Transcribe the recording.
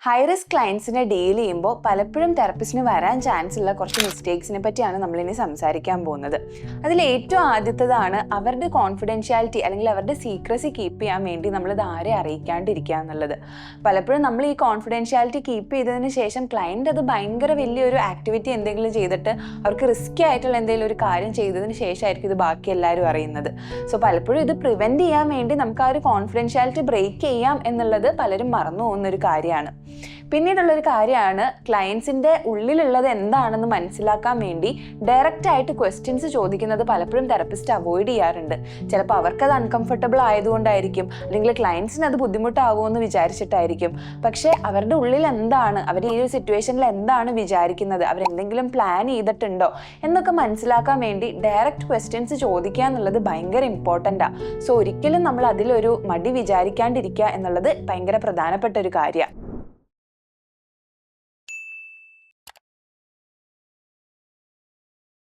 High risk ക്ലയൻസിനെ deal ചെയ്യുമ്പോൾ പലപ്പോഴും തെറപ്പിസ്റ്റിന് വരാൻ ചാൻസ് ഉള്ള കുറച്ച് മിസ്റ്റേക്സിനെ പറ്റിയാണ് നമ്മളിനി സംസാരിക്കാൻ പോകുന്നത്. അതിൽ ഏറ്റവും ആദ്യത്തേതാണ് അവരുടെ കോൺഫിഡൻഷ്യാലിറ്റി അല്ലെങ്കിൽ അവരുടെ സീക്രസി കീപ്പ് ചെയ്യാൻ വേണ്ടി നമ്മളിത് ആരെ അറിയിക്കാണ്ടിരിക്കുക എന്നുള്ളത്. പലപ്പോഴും നമ്മൾ ഈ കോൺഫിഡൻഷ്യാലിറ്റി കീപ്പ് ചെയ്തതിന് ശേഷം ക്ലയൻറ്റ് അത് ഭയങ്കര വലിയൊരു ആക്ടിവിറ്റി എന്തെങ്കിലും ചെയ്തിട്ട് അവർക്ക് റിസ്കി ആയിട്ടുള്ള എന്തെങ്കിലും ഒരു കാര്യം ചെയ്തതിന് ശേഷമായിരിക്കും ഇത് ബാക്കി എല്ലാവരും അറിയുന്നത്. സോ പലപ്പോഴും ഇത് പ്രിവെൻറ്റ് ചെയ്യാൻ വേണ്ടി നമുക്ക് ആ ഒരു കോൺഫിഡൻഷ്യാലിറ്റി ബ്രേക്ക് ചെയ്യാം എന്നുള്ളത് പലരും മറന്നു പോകുന്നൊരു കാര്യമാണ്. പിന്നീടുള്ളൊരു കാര്യമാണ് ക്ലയൻസിൻ്റെ ഉള്ളിലുള്ളത് എന്താണെന്ന് മനസ്സിലാക്കാൻ വേണ്ടി ഡയറക്റ്റ് ആയിട്ട് ക്വസ്റ്റ്യൻസ് ചോദിക്കുന്നത് പലപ്പോഴും തെറപ്പിസ്റ്റ് അവോയ്ഡ് ചെയ്യാറുണ്ട്. ചിലപ്പോൾ അവർക്കത് അൺകംഫർട്ടബിൾ ആയതുകൊണ്ടായിരിക്കും, അല്ലെങ്കിൽ ക്ലയൻസിന് അത് ബുദ്ധിമുട്ടാവുമെന്ന് വിചാരിച്ചിട്ടായിരിക്കും. പക്ഷേ അവരുടെ ഉള്ളിൽ എന്താണ്, അവർ ഈ ഒരു സിറ്റുവേഷനിൽ എന്താണ് വിചാരിക്കുന്നത്, അവരെന്തെങ്കിലും പ്ലാൻ ചെയ്തിട്ടുണ്ടോ എന്നൊക്കെ മനസ്സിലാക്കാൻ വേണ്ടി ഡയറക്റ്റ് ക്വസ്റ്റ്യൻസ് ചോദിക്കുക എന്നുള്ളത് ഭയങ്കര ഇമ്പോർട്ടൻ്റാണ്. സോ ഒരിക്കലും നമ്മൾ അതിലൊരു മടി വിചാരിക്കാണ്ടിരിക്കുക എന്നുള്ളത് ഭയങ്കര പ്രധാനപ്പെട്ട ഒരു കാര്യമാണ്.